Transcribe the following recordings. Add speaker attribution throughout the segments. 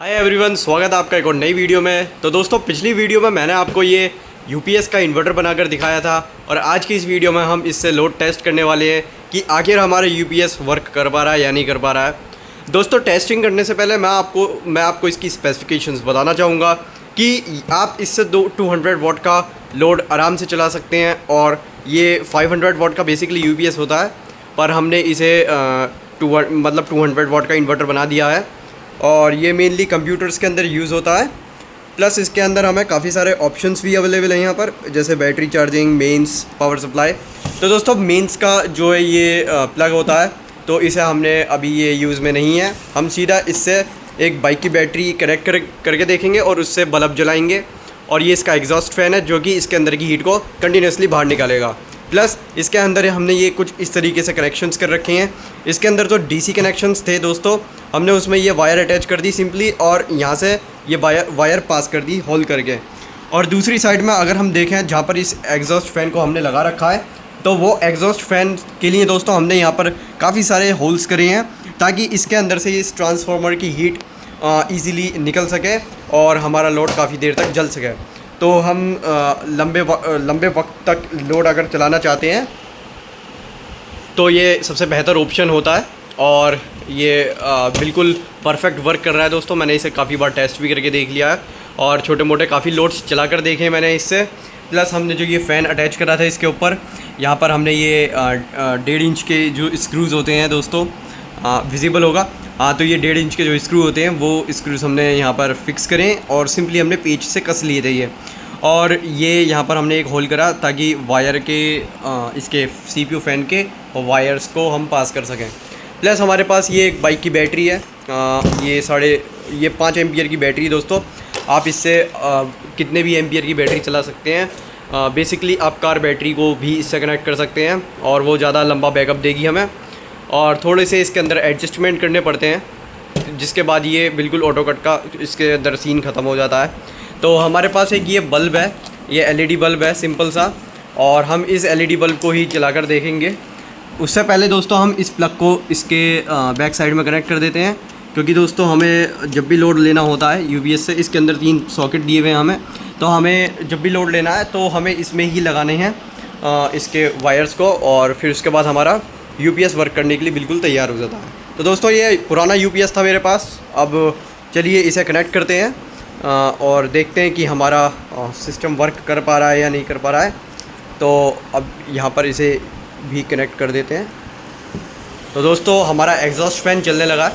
Speaker 1: Hi everyone, स्वागत है आपका एक और नई वीडियो में। तो दोस्तों, पिछली वीडियो में मैंने आपको ये यूपीएस का इन्वर्टर बनाकर दिखाया था और आज की इस वीडियो में हम इससे लोड टेस्ट करने वाले हैं कि आखिर हमारा यूपीएस वर्क कर पा रहा है या नहीं कर पा रहा है। दोस्तों, टेस्टिंग करने से पहले मैं आपको इसकी स्पेसिफिकेशंस बताना चाहूँगा कि आप इससे 200 वाट का लोड आराम से चला सकते हैं और ये 500 वाट का बेसिकली यूपीएस होता है, पर हमने इसे 200 वाट का इन्वर्टर बना दिया है और ये मेनली कंप्यूटर्स के अंदर यूज़ होता है। प्लस इसके अंदर हमें काफ़ी सारे ऑप्शंस भी अवेलेबल हैं यहाँ पर, जैसे battery charging, mains, power supply. तो दोस्तों, मेंस का जो है ये प्लग होता है, तो इसे हमने अभी ये यूज़ में नहीं है। हम सीधा इससे एक बाइक की बैटरी कनेक्ट करके देखेंगे और उससे बल्ब जलाएंगे और ये इसका एग्जॉस्ट फ़ैन है जो कि इसके अंदर की हीट को कंटिन्यूसली बाहर निकालेगा। प्लस इसके अंदर हमने ये कुछ इस तरीके से कनेक्शंस कर रखे हैं। इसके अंदर जो डीसी कनेक्शंस थे दोस्तों, हमने उसमें ये वायर अटैच कर दी सिंपली और यहाँ से ये वायर पास कर दी होल करके। और दूसरी साइड में अगर हम देखें जहाँ पर इस एग्जॉस्ट फ़ैन को हमने लगा रखा है, तो वो एग्जॉस्ट फ़ैन के लिए दोस्तों हमने यहाँ पर काफ़ी सारे होल्स करे हैं ताकि इसके अंदर से इस ट्रांसफार्मर की हीट ईज़िली निकल सके और हमारा लोड काफ़ी देर तक जल सके। तो हम लंबे वक्त तक लोड अगर चलाना चाहते हैं तो ये सबसे बेहतर ऑप्शन होता है और ये बिल्कुल परफेक्ट वर्क कर रहा है दोस्तों। मैंने इसे काफ़ी बार टेस्ट भी करके देख लिया है और छोटे मोटे काफ़ी लोड्स चला कर देखे मैंने इससे। प्लस हमने जो ये फ़ैन अटैच करा था इसके ऊपर, यहाँ पर हमने ये 1.5 इंच के जो स्क्रूज़ होते हैं दोस्तों, विजिबल होगा। तो ये 1.5 इंच के जो स्क्रू होते हैं वो स्क्रूज़ हमने यहाँ पर फिक्स करें और सिंपली हमने पेच से कस लिए थे ये। और ये यहाँ पर हमने एक होल करा ताकि वायर के इसके सीपीयू फ़ैन के वायर्स को हम पास कर सकें। प्लस हमारे पास ये एक बाइक की बैटरी है, ये 5 एम्पियर की बैटरी दोस्तों। आप इससे कितने भी एम्पियर की बैटरी चला सकते हैं। बेसिकली आप कार बैटरी को भी इससे कनेक्ट कर सकते हैं और वो ज़्यादा लंबा बैकअप देगी हमें। और थोड़े से इसके अंदर एडजस्टमेंट करने पड़ते हैं, जिसके बाद ये बिल्कुल ऑटो कट का इसके अंदर सीन ख़त्म हो जाता है। तो हमारे पास एक ये बल्ब है, ये एलईडी बल्ब है सिंपल सा, और हम इस एलईडी बल्ब को ही जलाकर देखेंगे। उससे पहले दोस्तों हम इस प्लग को इसके बैक साइड में कनेक्ट कर देते हैं, क्योंकि दोस्तों हमें जब भी लोड लेना होता है यूपीएस से, इसके अंदर 3 सॉकेट दिए हुए हैं हमें, तो हमें जब भी लोड लेना है तो हमें इसमें ही लगाने हैं इसके वायर्स को, और फिर उसके बाद हमारा यूपीएस वर्क करने के लिए बिल्कुल तैयार हो जाता है। तो दोस्तों, ये पुराना यूपीएस था मेरे पास। अब चलिए इसे कनेक्ट करते हैं और देखते हैं कि हमारा सिस्टम वर्क कर पा रहा है या नहीं कर पा रहा है। तो अब यहाँ पर इसे भी कनेक्ट कर देते हैं। तो दोस्तों, हमारा एग्जॉस्ट फ़ैन चलने लगा है,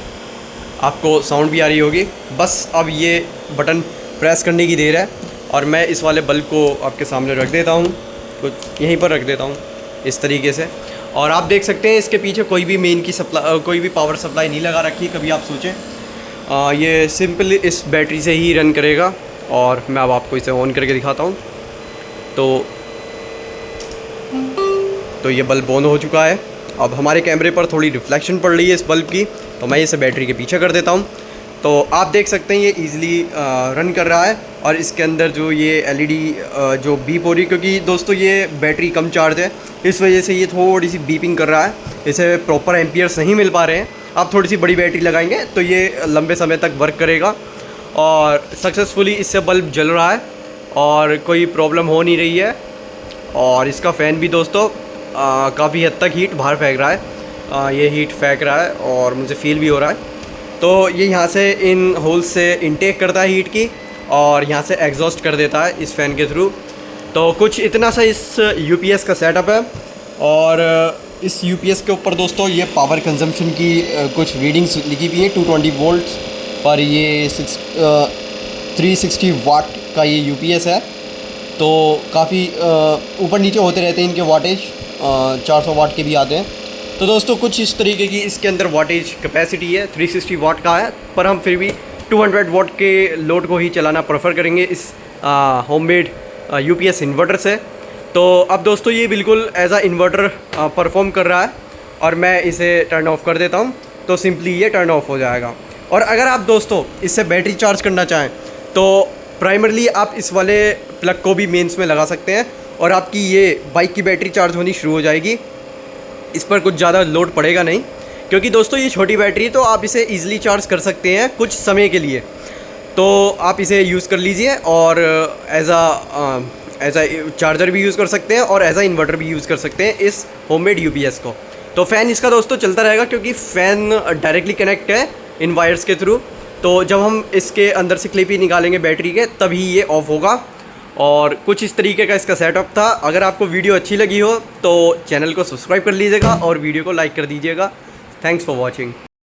Speaker 1: आपको साउंड भी आ रही होगी। बस अब ये बटन प्रेस करने की देर है और मैं इस वाले बल्ब को आपके सामने रख देता हूँ, कुछ यहीं पर रख देता हूँ इस तरीके से। और आप देख सकते हैं इसके पीछे कोई भी मेन की कोई भी पावर सप्लाई नहीं लगा रखी है, कभी आप सोचें। ये सिंपली इस बैटरी से ही रन करेगा और मैं अब आपको इसे ऑन करके दिखाता हूँ। तो ये बल्ब ऑन हो चुका है। अब हमारे कैमरे पर थोड़ी रिफ्लेक्शन पड़ रही है इस बल्ब की, तो मैं इसे बैटरी के पीछे कर देता हूँ। तो आप देख सकते हैं ये ईज़िली रन कर रहा है और इसके अंदर जो ये एलईडी जो बीप हो रही है, क्योंकि दोस्तों ये बैटरी कम चार्ज है, इस वजह से ये थोड़ी सी बीपिंग कर रहा है, इसे प्रॉपर एम्पियर्स नहीं मिल पा रहे हैं। आप थोड़ी सी बड़ी बैटरी लगाएंगे तो ये लंबे समय तक वर्क करेगा और सक्सेसफुली इससे बल्ब जल रहा है और कोई प्रॉब्लम हो नहीं रही है। और इसका फ़ैन भी दोस्तों काफ़ी हद तक हीट बाहर फेंक रहा है, ये हीट फेंक रहा है और मुझे फील भी हो रहा है। तो ये यहाँ से इन होल्स से इनटेक करता है हीट की और यहाँ से एग्जॉस्ट कर देता है इस फ़ैन के थ्रू। तो कुछ इतना सा इस यूपीएस का सेटअप है। और इस यूपीएस के ऊपर दोस्तों ये पावर कंजम्पशन की कुछ रीडिंग्स लिखी हुई है। 220 वोल्ट्स पर ये 360 वाट का ये यूपीएस है। तो काफ़ी ऊपर नीचे होते रहते हैं इनके वाटेज, 400 वाट के भी आते हैं। तो दोस्तों, कुछ इस तरीके की इसके अंदर वाटेज कैपेसिटी है, 360 वाट का है, पर हम फिर भी 200 वाट के लोड को ही चलाना प्रेफर करेंगे इस होममेड यूपीएस इन्वर्टर से। तो अब दोस्तों ये बिल्कुल एज आ इन्वर्टर परफॉर्म कर रहा है और मैं इसे टर्न ऑफ कर देता हूँ, तो सिंपली ये टर्न ऑफ हो जाएगा। और अगर आप दोस्तों इससे बैटरी चार्ज करना चाहें तो प्राइमरली आप इस वाले प्लग को भी मेंस में लगा सकते हैं और आपकी ये बाइक की बैटरी चार्ज होनी शुरू हो जाएगी। इस पर कुछ ज़्यादा लोड पड़ेगा नहीं, क्योंकि दोस्तों ये छोटी बैटरी है तो आप इसे ईज़िली चार्ज कर सकते हैं कुछ समय के लिए। तो आप इसे यूज़ कर लीजिए और एज अ चार्जर भी यूज़ कर सकते हैं और एज अ इन्वर्टर भी यूज़ कर सकते हैं इस होममेड यूपीएस को। तो फ़ैन इसका दोस्तों चलता रहेगा क्योंकि फ़ैन डायरेक्टली कनेक्ट है इन वायर्स के थ्रू। तो जब हम इसके अंदर से क्लिप ही निकालेंगे बैटरी के तभी ये ऑफ होगा। और कुछ इस तरीके का इसका सेटअप था। अगर आपको वीडियो अच्छी लगी हो तो चैनल को सब्सक्राइब कर लीजिएगा और वीडियो को लाइक कर दीजिएगा। Thanks for watching.